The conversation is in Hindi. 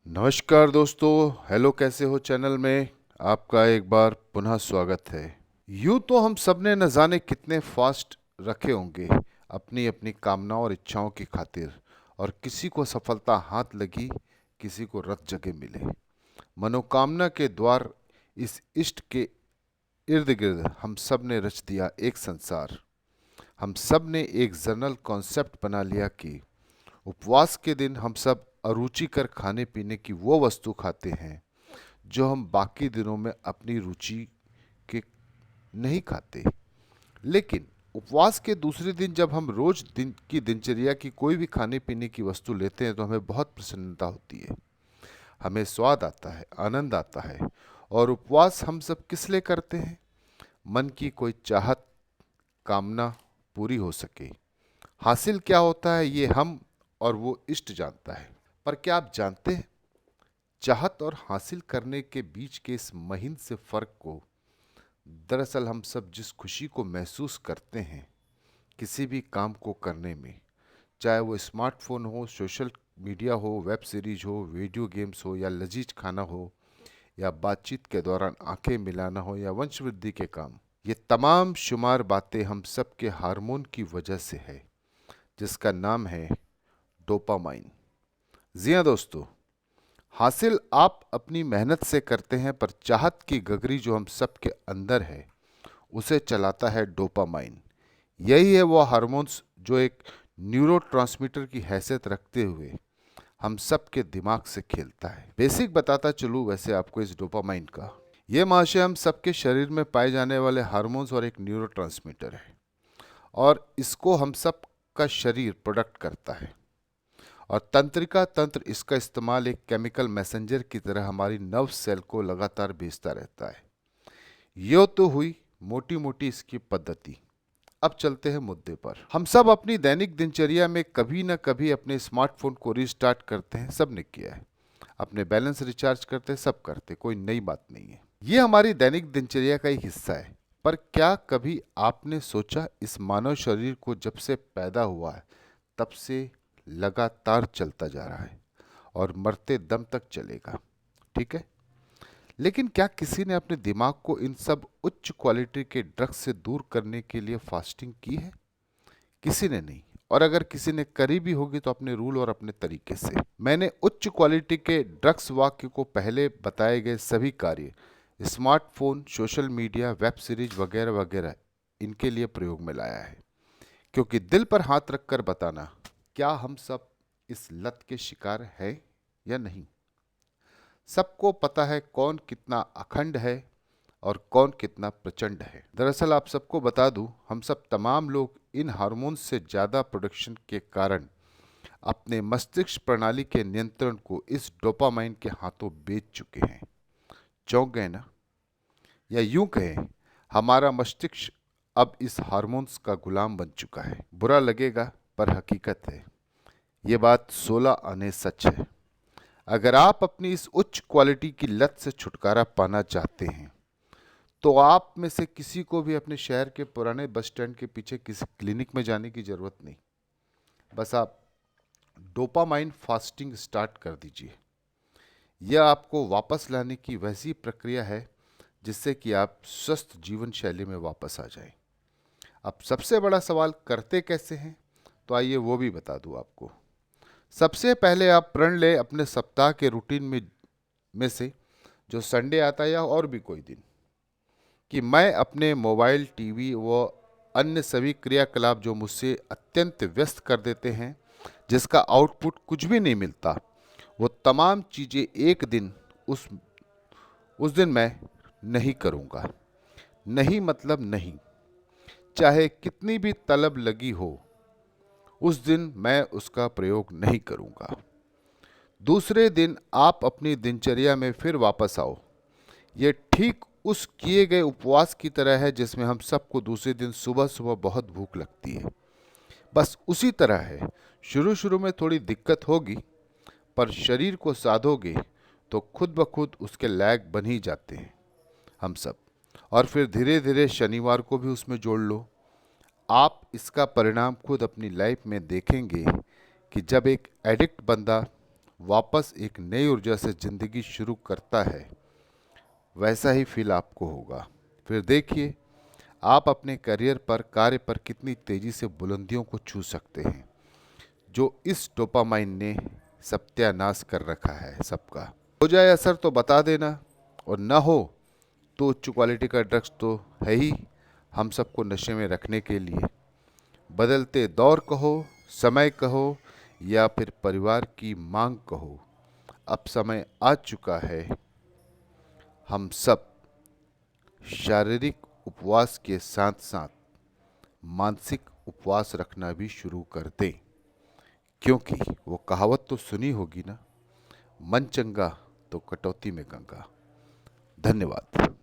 नमस्कार दोस्तों। हेलो, कैसे हो? चैनल में आपका एक बार पुनः स्वागत है। यूं तो हम सब ने न जाने कितने फास्ट रखे होंगे अपनी अपनी कामनाओं और इच्छाओं की खातिर, और किसी को सफलता हाथ लगी, किसी को रत जगह मिले। मनोकामना के द्वार इस इष्ट के इर्द गिर्द हम सब ने रच दिया एक संसार। हम सब ने एक जनरल कॉन्सेप्ट बना लिया कि उपवास के दिन हम सब अरुचिकर खाने पीने की वो वस्तु खाते हैं जो हम बाकी दिनों में अपनी रुचि के नहीं खाते। लेकिन उपवास के दूसरे दिन जब हम रोज दिन की दिनचर्या की कोई भी खाने पीने की वस्तु लेते हैं तो हमें बहुत प्रसन्नता होती है, हमें स्वाद आता है, आनंद आता है। और उपवास हम सब किस लिए करते हैं? मन की कोई चाहत, कामना पूरी हो सके। हासिल क्या होता है ये हम और वो इष्ट जानता है। पर क्या आप जानते हैं, चाहत और हासिल करने के बीच के इस महीन से फर्क को? दरअसल हम सब जिस खुशी को महसूस करते हैं किसी भी काम को करने में, चाहे वो स्मार्टफोन हो, सोशल मीडिया हो, वेब सीरीज हो, वीडियो गेम्स हो, या लजीज खाना हो, या बातचीत के दौरान आंखें मिलाना हो, या वंशवृद्धि के काम, ये तमाम शुमार बातें हम सब के हार्मोन की वजह से है, जिसका नाम है डोपामाइन। जी हाँ दोस्तों, हासिल आप अपनी मेहनत से करते हैं, पर चाहत की गगरी जो हम सब के अंदर है उसे चलाता है डोपामाइन। यही है वो हार्मोन्स जो एक न्यूरोट्रांसमीटर की हैसियत रखते हुए हम सब के दिमाग से खेलता है। बेसिक बताता चलूँ वैसे आपको इस डोपामाइन का। ये महाशय हम सबके शरीर में पाए जाने वाले हार्मोन्स और एक न्यूरोट्रांसमीटर है, और इसको हम सब का शरीर प्रोडक्ट करता है। और तंत्रिका तंत्र इसका इस्तेमाल एक केमिकल मैसेंजर की तरह हमारी नर्व सेल को लगातार भेजता रहता है। यो तो हुई मोटी मोटी इसकी पद्धति। अब चलते हैं मुद्दे पर। हम सब अपनी दैनिक दिनचर्या में कभी न कभी अपने स्मार्टफोन को रिस्टार्ट करते हैं, सबने किया है। अपने बैलेंस रिचार्ज करते हैं, सब करते, कोई नई बात नहीं है। ये हमारी दैनिक दिनचर्या का एक हिस्सा है। पर क्या कभी आपने सोचा, इस मानव शरीर को जब से पैदा हुआ है तब से लगातार चलता जा रहा है और मरते दम तक चलेगा, ठीक है? लेकिन क्या किसी ने अपने दिमाग को इन सब उच्च क्वालिटी के ड्रग्स से दूर करने के लिए फास्टिंग की है? किसी ने नहीं। और अगर किसी ने करी भी होगी तो अपने रूल और अपने तरीके से। मैंने उच्च क्वालिटी के ड्रग्स वाक्य को पहले बताए गए सभी कार्य, smartphone, social media, web series वगैरह वगैरह, इनके लिए प्रयोग में लाया है। क्योंकि दिल पर हाथ रखकर बताना, क्या हम सब इस लत के शिकार है या नहीं? सबको पता है कौन कितना अखंड है और कौन कितना प्रचंड है। दरअसल आप सबको बता दूं, हम सब तमाम लोग इन हार्मोन्स से ज़्यादा प्रोडक्शन के कारण अपने मस्तिष्क प्रणाली के नियंत्रण को इस डोपामाइन के हाथों बेच चुके हैं। चौंक गए ना? या यूं कहें, हमारा मस्तिष्क अब इस हार्मोन्स का गुलाम बन चुका है। बुरा लगेगा पर हकीकत है। ये बात 16 आने सच है। अगर आप अपनी इस उच्च क्वालिटी की लत से छुटकारा पाना चाहते हैं तो आप में से किसी को भी अपने शहर के पुराने बस स्टैंड के पीछे किसी क्लिनिक में जाने की ज़रूरत नहीं। बस आप डोपामाइन फास्टिंग स्टार्ट कर दीजिए। यह आपको वापस लाने की वैसी प्रक्रिया है जिससे कि आप स्वस्थ जीवन शैली में वापस आ जाएं। अब सबसे बड़ा सवाल, करते कैसे हैं? तो आइए वो भी बता दूं आपको। सबसे पहले आप प्रण लें अपने सप्ताह के रूटीन में से, जो संडे आता है या और भी कोई दिन, कि मैं अपने मोबाइल, टीवी व अन्य सभी क्रियाकलाप जो मुझसे अत्यंत व्यस्त कर देते हैं, जिसका आउटपुट कुछ भी नहीं मिलता, वो तमाम चीज़ें एक दिन उस दिन मैं नहीं करूँगा। नहीं मतलब नहीं, चाहे कितनी भी तलब लगी हो, उस दिन मैं उसका प्रयोग नहीं करूँगा। दूसरे दिन आप अपनी दिनचर्या में फिर वापस आओ। ये ठीक उस किए गए उपवास की तरह है जिसमें हम सबको दूसरे दिन सुबह सुबह बहुत भूख लगती है। बस उसी तरह है। शुरू शुरू में थोड़ी दिक्कत होगी, पर शरीर को साधोगे तो खुद ब खुद उसके लायक बन ही जाते हैं हम सब। और फिर धीरे धीरे शनिवार को भी उसमें जोड़ लो। आप इसका परिणाम खुद अपनी लाइफ में देखेंगे कि जब एक एडिक्ट बंदा वापस एक नई ऊर्जा से ज़िंदगी शुरू करता है, वैसा ही फील आपको होगा। फिर देखिए आप अपने करियर पर, कार्य पर कितनी तेज़ी से बुलंदियों को छू सकते हैं, जो इस डोपामाइन ने सत्यानाश कर रखा है सबका। हो जाए असर तो बता देना, और ना हो तो उच्च क्वालिटी का ड्रग्स तो है ही हम सबको नशे में रखने के लिए। बदलते दौर कहो, समय कहो, या फिर परिवार की मांग कहो, अब समय आ चुका है हम सब शारीरिक उपवास के साथ साथ मानसिक उपवास रखना भी शुरू कर दें। क्योंकि वो कहावत तो सुनी होगी ना, मन चंगा तो कटौती में गंगा। धन्यवाद।